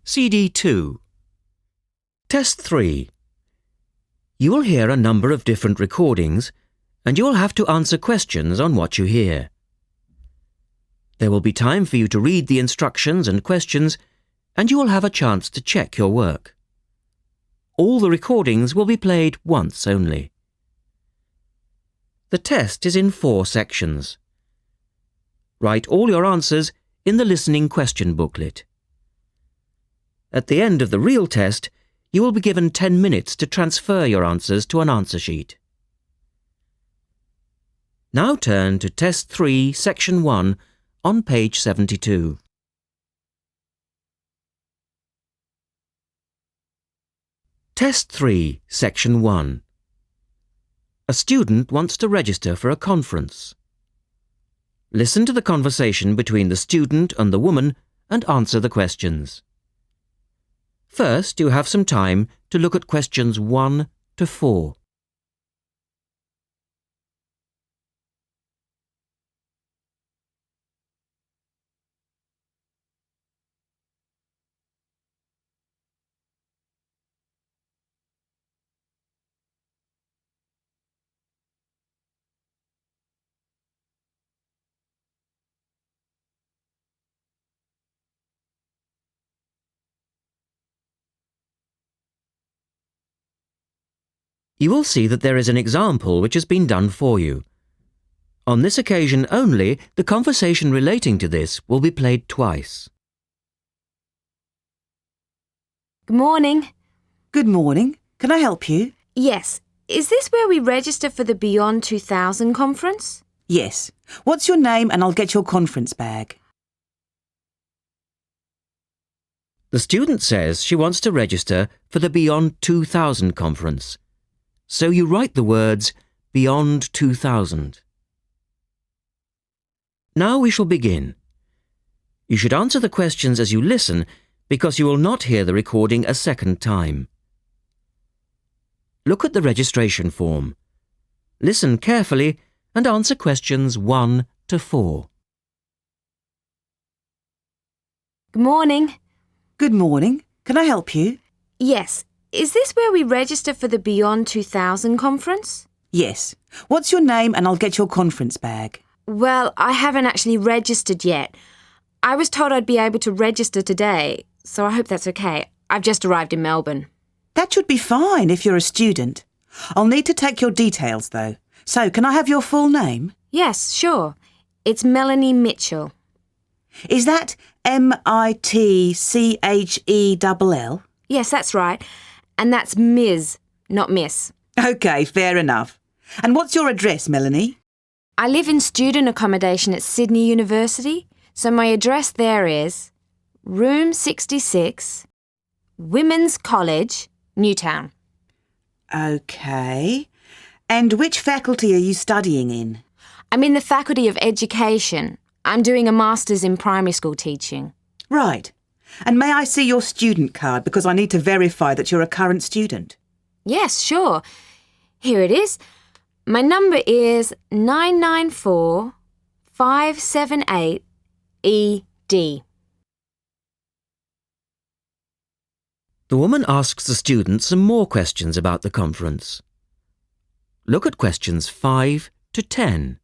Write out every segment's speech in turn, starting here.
CD 2. Test 3. You will hear a number of different recordings and you will have to answer questions on what you hear. There will be time for you to read the instructions and questions and you will have a chance to check your work. All the recordings will be played once only. The test is in 4 sections. Write all your answers in the listening question booklet. At the end of the real test, you will be given 10 minutes to transfer your answers to an answer sheet. Now turn to Test 3, Section 1 on page 72. Test 3, Section 1. A student wants to register for a conference. Listen to the conversation between the student and the woman and answer the questions. First, you have some time to look at questions 1 to 4. You will see that there is an example which has been done for you. On this occasion only, the conversation relating to this will be played twice. Good morning. Good morning. Can I help you? Yes. Is this where we register for the Beyond 2000 conference? Yes. What's your name and I'll get your conference bag. The student says she wants to register for the Beyond 2000 conference. So you write the words Beyond 2000. Now we shall begin. You should answer the questions as you listen because you will not hear the recording a second time. Look at the registration form. Listen carefully and answer questions 1 to 4. Good morning. Good morning. Can I help you? Yes. Is this where we register for the Beyond 2000 conference? Yes. What's your name and I'll get your conference bag. Well, I haven't actually registered yet. I was told I'd be able to register today, so I hope that's okay. I've just arrived in Melbourne. That should be fine if you're a student. I'll need to take your details though. So, can I have your full name? Yes, sure. It's Melanie Mitchell. Is that Mitchell? Yes, that's right. And that's Ms., not Miss. OK, fair enough. And what's your address, Melanie? I live in student accommodation at Sydney University, so my address there is Room 66, Women's College, Newtown. OK. And which faculty are you studying in? I'm in the Faculty of Education. I'm doing a Master's in Primary School Teaching. Right. And may I see your student card because I need to verify that you're a current student? Yes, sure. Here it is. My number is 994578ED. The woman asks the student some more questions about the conference. Look at questions 5 to 10.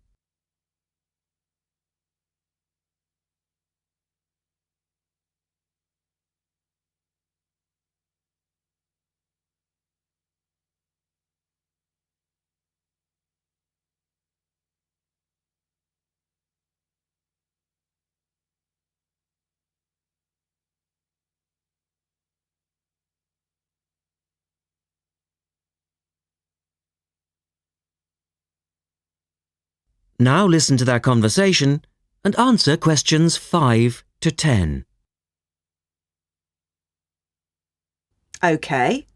Now listen to their conversation and answer questions 5 to 10. OK.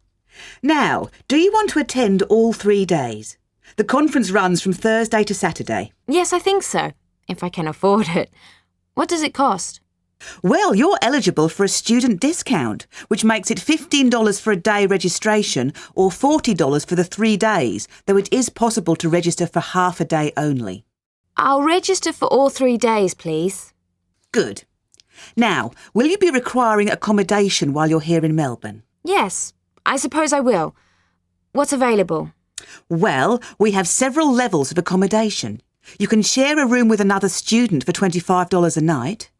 Now, do you want to attend all 3 days? The conference runs from Thursday to Saturday. Yes, I think so, if I can afford it. What does it cost? Well, you're eligible for a student discount, which makes it $15 for a day registration or $40 for the 3 days, though it is possible to register for half a day only. I'll register for all 3 days, please. Good. Now, will you be requiring accommodation while you're here in Melbourne? Yes, I suppose I will. What's available? Well, we have several levels of accommodation. You can share a room with another student for $25 a night.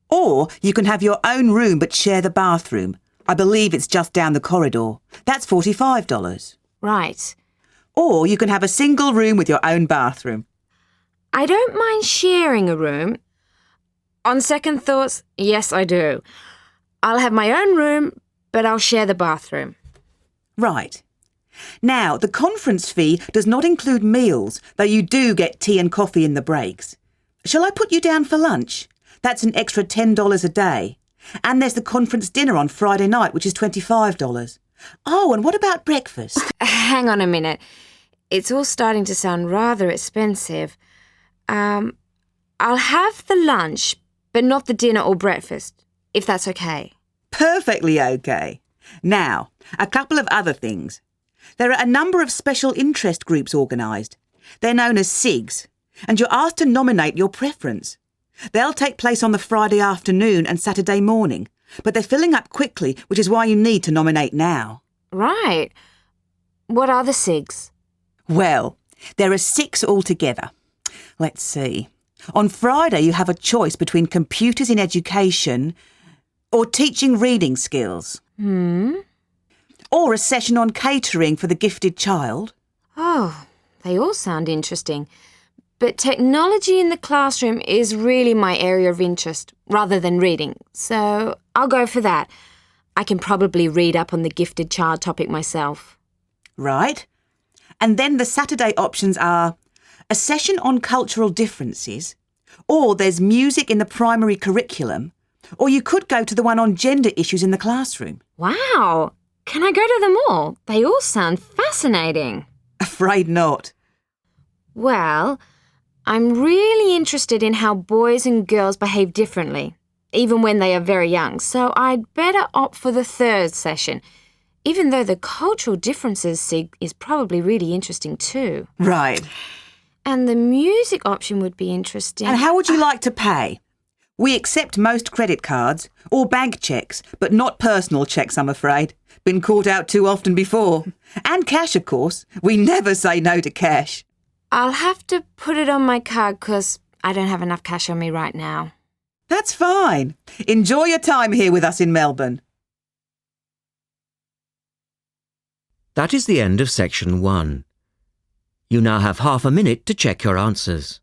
Or you can have your own room but share the bathroom. I believe it's just down the corridor. That's $45. Right. Or you can have a single room with your own bathroom. I don't mind sharing a room. On second thoughts, yes, I do. I'll have my own room, but I'll share the bathroom. Right. Now, the conference fee does not include meals, though you do get tea and coffee in the breaks. Shall I put you down for lunch? That's an extra $10 a day. And there's the conference dinner on Friday night, which is $25. Oh, and what about breakfast? Hang on a minute. It's all starting to sound rather expensive. I'll have the lunch, but not the dinner or breakfast, if that's okay. Perfectly okay. Now, a couple of other things. There are a number of special interest groups organised. They're known as SIGs, and you're asked to nominate your preference. They'll take place on the Friday afternoon and Saturday morning, but they're filling up quickly, which is why you need to nominate now. Right. What are the SIGs? Well, there are 6 altogether. Let's see. On Friday, you have a choice between computers in education or teaching reading skills. Or a session on catering for the gifted child. Oh, they all sound interesting. But technology in the classroom is really my area of interest, rather than reading. So I'll go for that. I can probably read up on the gifted child topic myself. Right. And then the Saturday options are a session on cultural differences, or there's music in the primary curriculum, or you could go to the one on gender issues in the classroom. Wow! Can I go to them all? They all sound fascinating. Afraid not. Well, I'm really interested in how boys and girls behave differently, even when they are very young, so I'd better opt for the third session, even though the cultural differences SIG is probably really interesting too. Right. And the music option would be interesting. And how would you like to pay? We accept most credit cards or bank cheques, but not personal cheques, I'm afraid. Been caught out too often before. And cash, of course. We never say no to cash. I'll have to put it on my card because I don't have enough cash on me right now. That's fine. Enjoy your time here with us in Melbourne. That is the end of section 1. You now have half a minute to check your answers.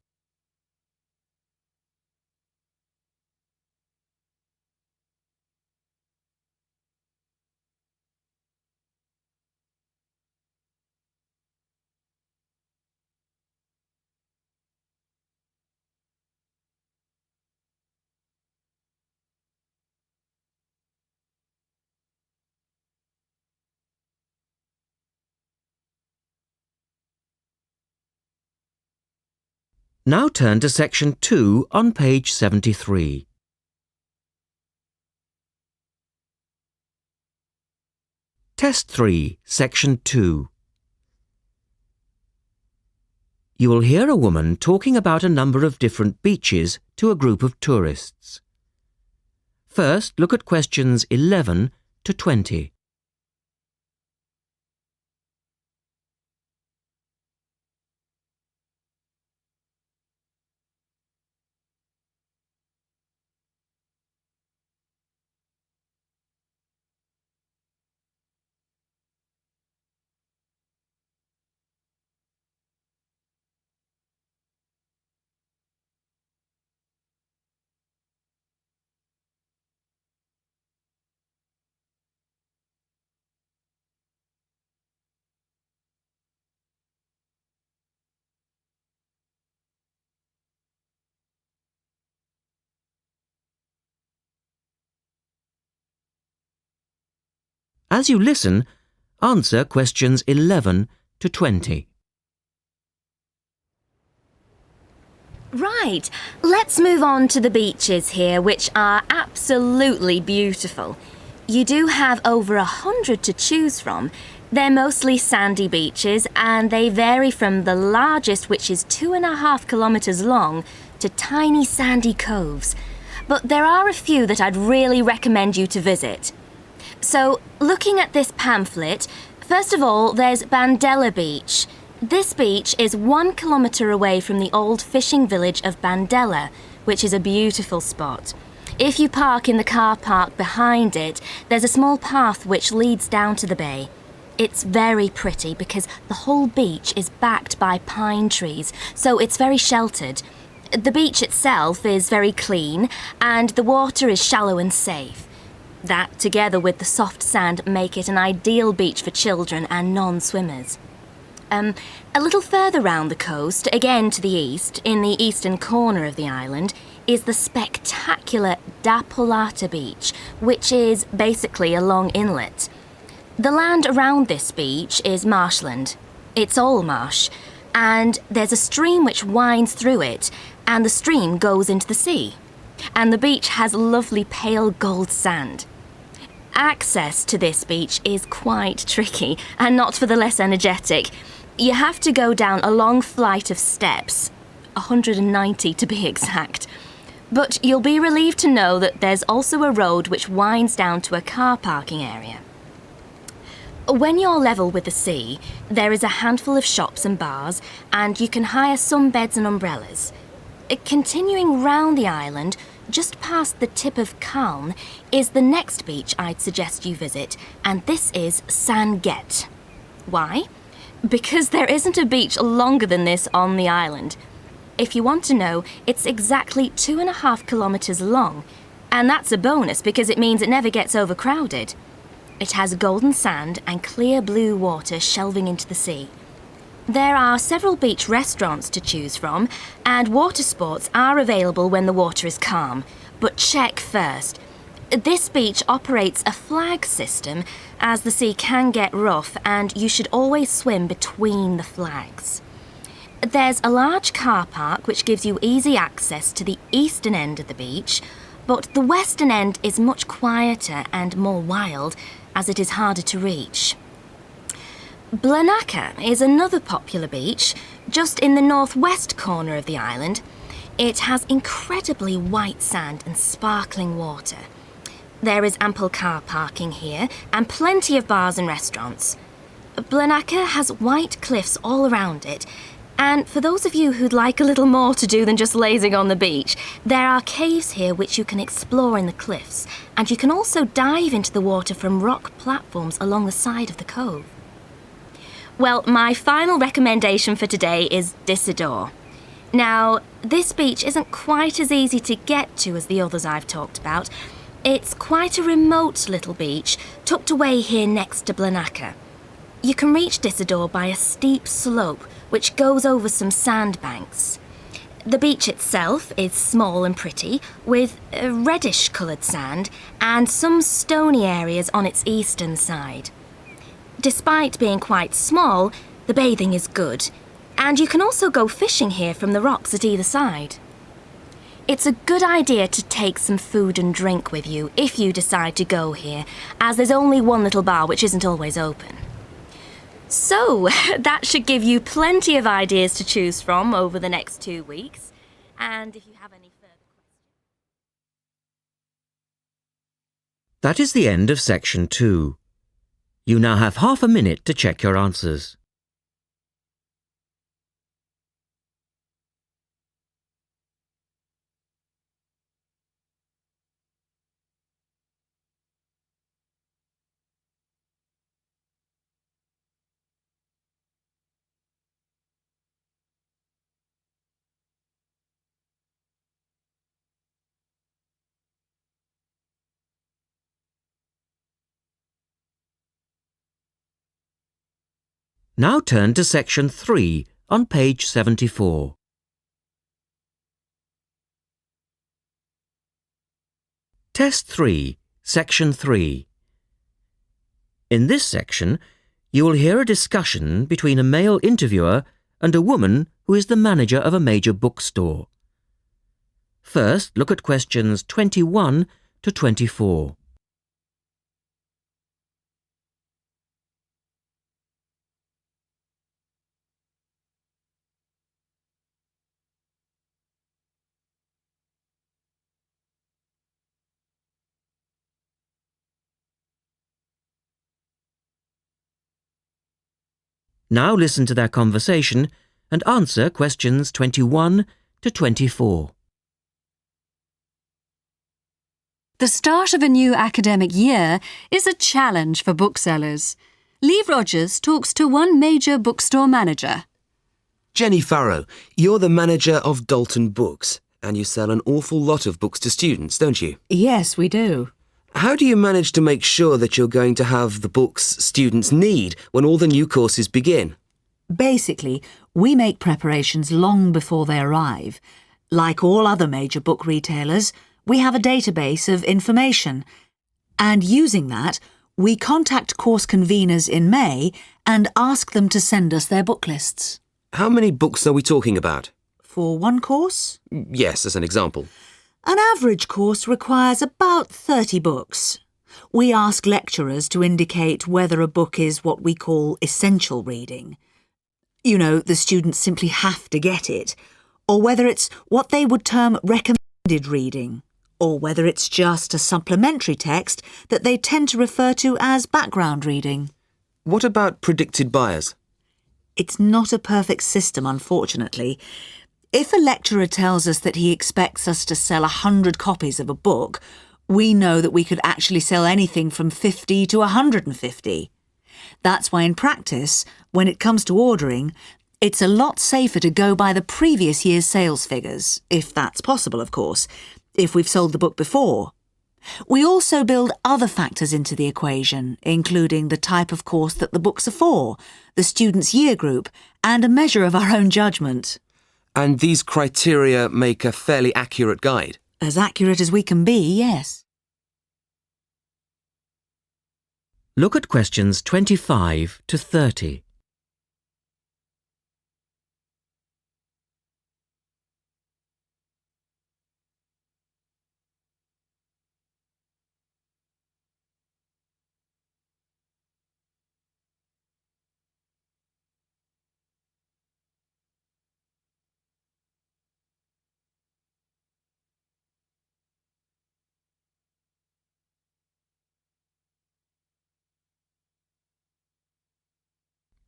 Now turn to section 2 on page 73. Test 3, section 2. You will hear a woman talking about a number of different beaches to a group of tourists. First, look at questions 11 to 20. As you listen, answer questions 11 to 20. Right, let's move on to the beaches here, which are absolutely beautiful. You do have over 100 to choose from. They're mostly sandy beaches and they vary from the largest, which is 2.5 kilometres long, to tiny sandy coves. but there are a few that I'd really recommend you to visit. So, looking at this pamphlet, first of all, there's Bandella Beach. This beach is 1 kilometre away from the old fishing village of Bandella, which is a beautiful spot. If you park in the car park behind it, there's a small path which leads down to the bay. It's very pretty because the whole beach is backed by pine trees, so it's very sheltered. The beach itself is very clean and the water is shallow and safe. That, together with the soft sand, make it an ideal beach for children and non-swimmers. A little further round the coast, again to the east, in the eastern corner of the island, is the spectacular Dapolata Beach, which is basically a long inlet. The land around this beach is marshland. It's all marsh, and there's a stream which winds through it, and the stream goes into the sea. And the beach has lovely pale gold sand. Access to this beach is quite tricky, and not for the less energetic. You have to go down a long flight of steps, 190 to be exact. But you'll be relieved to know that there's also a road which winds down to a car parking area. When you're level with the sea, there is a handful of shops and bars, and you can hire some beds and umbrellas. Continuing round the island, just past the tip of Calne, is the next beach I'd suggest you visit, and this is San Get. Why? Because there isn't a beach longer than this on the island. If you want to know, it's exactly 2.5 kilometres long, and that's a bonus because it means it never gets overcrowded. It has golden sand and clear blue water shelving into the sea. There are several beach restaurants to choose from, and water sports are available when the water is calm. But check first. This beach operates a flag system, as the sea can get rough and you should always swim between the flags. There's a large car park which gives you easy access to the eastern end of the beach, but the western end is much quieter and more wild, as it is harder to reach. Blanaka is another popular beach, just in the northwest corner of the island. It has incredibly white sand and sparkling water. There is ample car parking here and plenty of bars and restaurants. Blanaka has white cliffs all around it, and for those of you who'd like a little more to do than just lazing on the beach, there are caves here which you can explore in the cliffs, and you can also dive into the water from rock platforms along the side of the cove. Well, my final recommendation for today is Disador. Now, this beach isn't quite as easy to get to as the others I've talked about. It's quite a remote little beach, tucked away here next to Blanaka. You can reach Disador by a steep slope which goes over some sandbanks. The beach itself is small and pretty, with reddish-coloured sand and some stony areas on its eastern side. Despite being quite small, the bathing is good, and you can also go fishing here from the rocks at either side. It's a good idea to take some food and drink with you if you decide to go here, as there's only one little bar which isn't always open. So, that should give you plenty of ideas to choose from over the next 2 weeks. And if you have any further questions... That is the end of section 2. You now have half a minute to check your answers. Now turn to section 3 on page 74. Test 3, section 3. In this section, you will hear a discussion between a male interviewer and a woman who is the manager of a major bookstore. First, look at questions 21 to 24. Now listen to their conversation and answer questions 21 to 24. The start of a new academic year is a challenge for booksellers. Lee Rogers talks to one major bookstore manager. Jenny Farrow, you're the manager of Dalton Books, and you sell an awful lot of books to students, don't you? Yes, we do. How do you manage to make sure that you're going to have the books students need when all the new courses begin? Basically, we make preparations long before they arrive. Like all other major book retailers, we have a database of information. And using that, we contact course conveners in May and ask them to send us their book lists. How many books are we talking about? For one course? Yes, as an example. An average course requires about 30 books. We ask lecturers to indicate whether a book is what we call essential reading. You know, the students simply have to get it. Or whether it's what they would term recommended reading. Or whether it's just a supplementary text that they tend to refer to as background reading. What about predicted buyers? It's not a perfect system, unfortunately. If a lecturer tells us that he expects us to sell 100 copies of a book, we know that we could actually sell anything from 50 to 150. That's why in practice, when it comes to ordering, it's a lot safer to go by the previous year's sales figures, if that's possible, of course, if we've sold the book before. We also build other factors into the equation, including the type of course that the books are for, the student's year group, and a measure of our own judgment. And these criteria make a fairly accurate guide. As accurate as we can be, yes. Look at questions 25 to 30.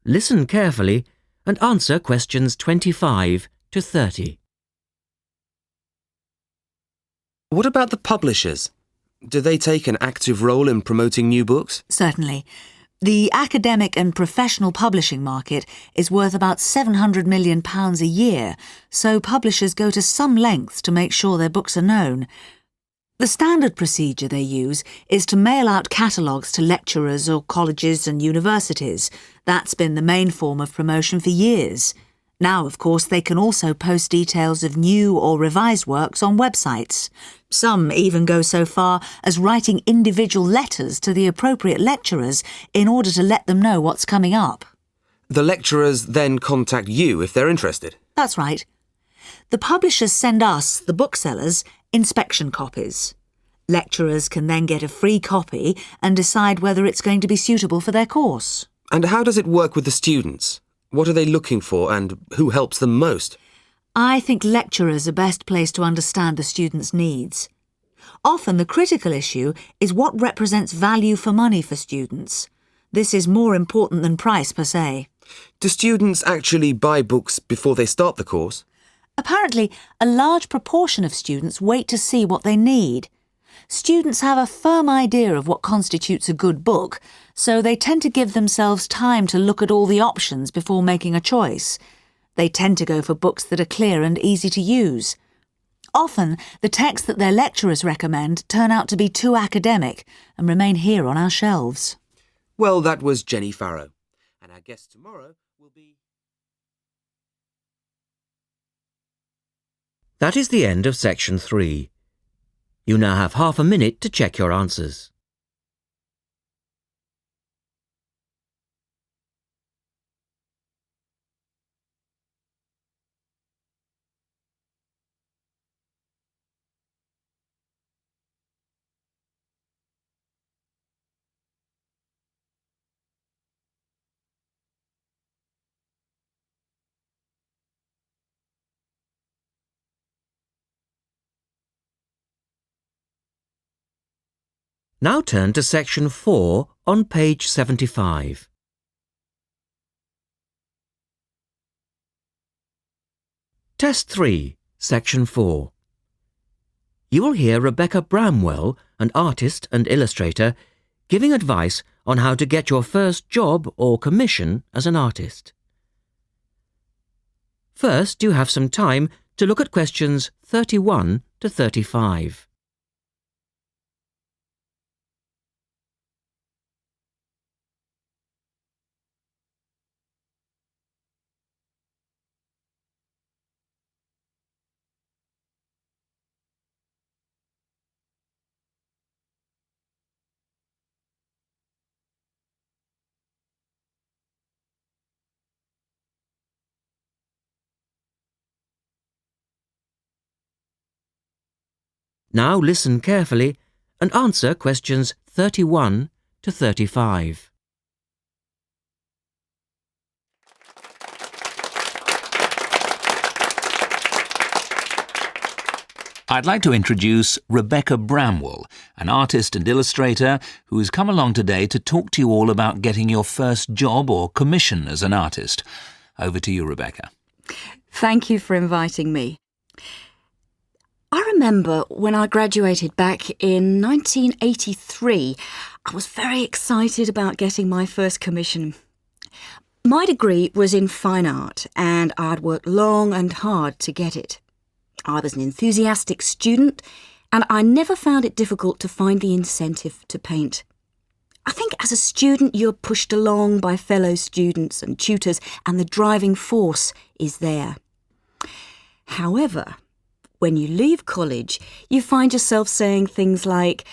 Listen carefully and answer questions 25 to 30. What about the publishers? Do they take an active role in promoting new books? Certainly. The academic and professional publishing market is worth about £700 million a year, so publishers go to some lengths to make sure their books are known. The standard procedure they use is to mail out catalogues to lecturers or colleges and universities. That's been the main form of promotion for years. Now, of course, they can also post details of new or revised works on websites. Some even go so far as writing individual letters to the appropriate lecturers in order to let them know what's coming up. The lecturers then contact you if they're interested. That's right. The publishers send us, the booksellers, inspection copies. Lecturers can then get a free copy and decide whether it's going to be suitable for their course. And how does it work with the students? What are they looking for and who helps them most? I think lecturers are best placed to understand the students' needs. Often the critical issue is what represents value for money for students. This is more important than price per se. Do students actually buy books before they start the course? Apparently, a large proportion of students wait to see what they need. Students have a firm idea of what constitutes a good book, so they tend to give themselves time to look at all the options before making a choice. They tend to go for books that are clear and easy to use. Often, the texts that their lecturers recommend turn out to be too academic and remain here on our shelves. Well, that was Jenny Farrow. And our guest tomorrow will be... That is the end of section 3. You now have half a minute to check your answers. Now turn to section 4 on page 75. Test 3, Section 4. You will hear Rebecca Bramwell, an artist and illustrator, giving advice on how to get your first job or commission as an artist. First, you have some time to look at questions 31 to 35. Now listen carefully and answer questions 31 to 35. I'd like to introduce Rebecca Bramwell, an artist and illustrator who has come along today to talk to you all about getting your first job or commission as an artist. Over to you, Rebecca. Thank you for inviting me. I remember when I graduated back in 1983, I was very excited about getting my first commission. My degree was in fine art and I'd worked long and hard to get it. I was an enthusiastic student and I never found it difficult to find the incentive to paint. I think as a student you're pushed along by fellow students and tutors and the driving force is there. However, when you leave college, you find yourself saying things like,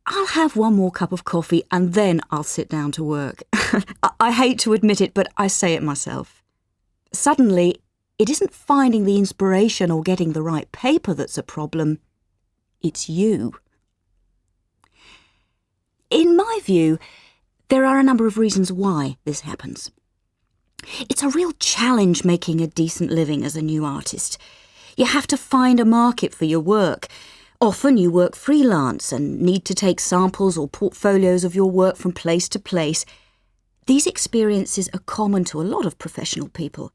I'll have one more cup of coffee and then I'll sit down to work. I hate to admit it, but I say it myself. Suddenly, it isn't finding the inspiration or getting the right paper that's a problem. It's you. In my view, there are a number of reasons why this happens. It's a real challenge making a decent living as a new artist. You have to find a market for your work. Often you work freelance and need to take samples or portfolios of your work from place to place. These experiences are common to a lot of professional people.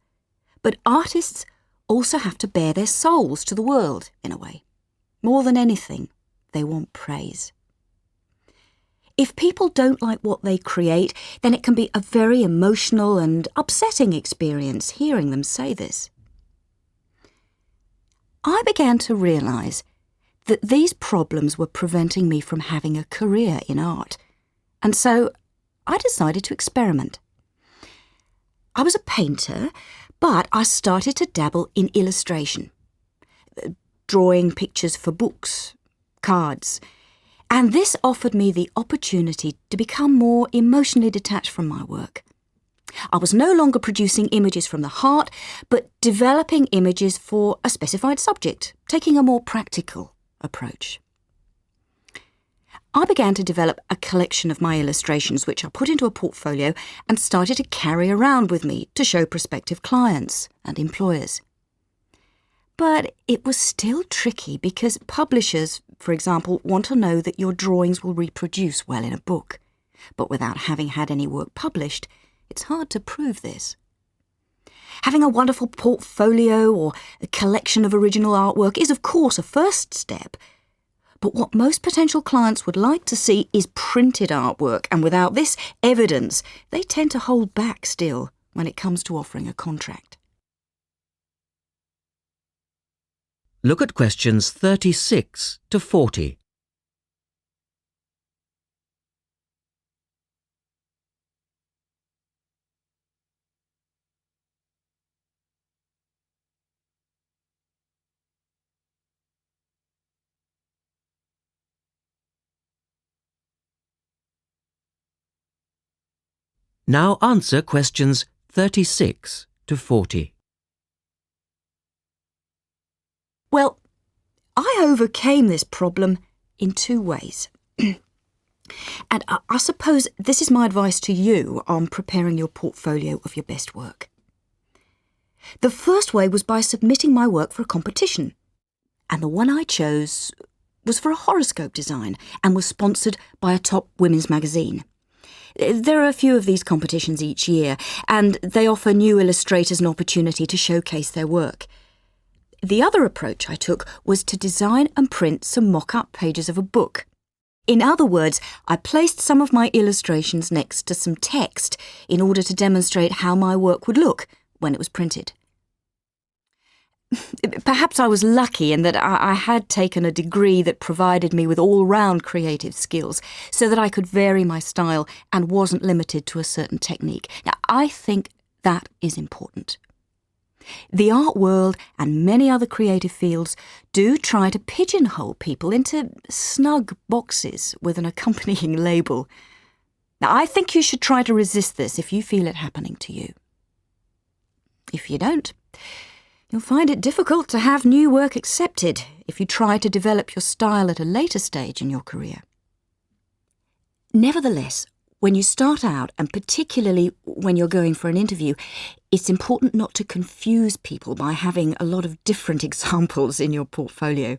But artists also have to bare their souls to the world, in a way. More than anything, they want praise. If people don't like what they create, then it can be a very emotional and upsetting experience hearing them say this. I began to realise that these problems were preventing me from having a career in art, and so I decided to experiment. I was a painter, but I started to dabble in illustration, drawing pictures for books, cards, and this offered me the opportunity to become more emotionally detached from my work. I was no longer producing images from the heart, but developing images for a specified subject, taking a more practical approach. I began to develop a collection of my illustrations, which I put into a portfolio and started to carry around with me to show prospective clients and employers. But it was still tricky because publishers, for example, want to know that your drawings will reproduce well in a book. But without having had any work published, it's hard to prove this. Having a wonderful portfolio or a collection of original artwork is, of course, a first step. But what most potential clients would like to see is printed artwork, and without this evidence, they tend to hold back still when it comes to offering a contract. Look at questions 36 to 40. Now answer questions 36 to 40. Well, I overcame this problem in two ways. And I suppose this is my advice to you on preparing your portfolio of your best work. The first way was by submitting my work for a competition. And the one I chose was for a horoscope design and was sponsored by a top women's magazine. There are a few of these competitions each year, and they offer new illustrators an opportunity to showcase their work. The other approach I took was to design and print some mock-up pages of a book. In other words, I placed some of my illustrations next to some text in order to demonstrate how my work would look when it was printed. Perhaps I was lucky in that I had taken a degree that provided me with all-round creative skills so that I could vary my style and wasn't limited to a certain technique. Now, I think that is important. The art world and many other creative fields do try to pigeonhole people into snug boxes with an accompanying label. Now, I think you should try to resist this if you feel it happening to you. If you don't, you'll find it difficult to have new work accepted if you try to develop your style at a later stage in your career. Nevertheless, when you start out, and particularly when you're going for an interview, it's important not to confuse people by having a lot of different examples in your portfolio.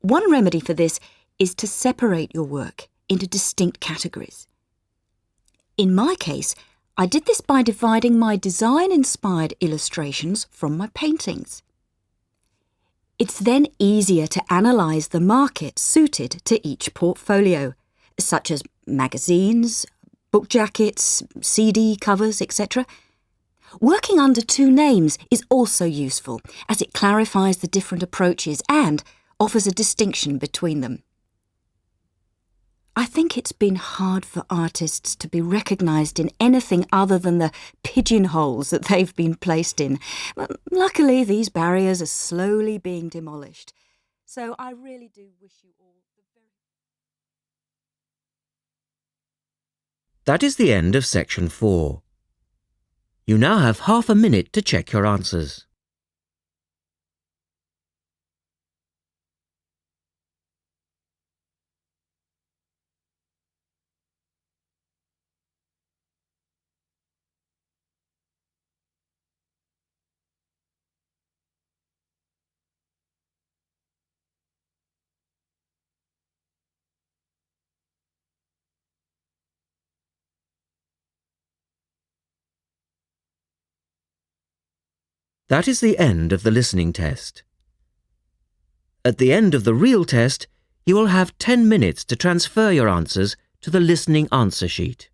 One remedy for this is to separate your work into distinct categories. In my case, I did this by dividing my design-inspired illustrations from my paintings. It's then easier to analyse the market suited to each portfolio, such as magazines, book jackets, CD covers, etc. Working under two names is also useful, as it clarifies the different approaches and offers a distinction between them. I think it's been hard for artists to be recognised in anything other than the pigeonholes that they've been placed in. Luckily, these barriers are slowly being demolished. So I really do wish you all the very... That is the end of section 4. You now have half a minute to check your answers. That is the end of the listening test. At the end of the real test, you will have 10 minutes to transfer your answers to the listening answer sheet.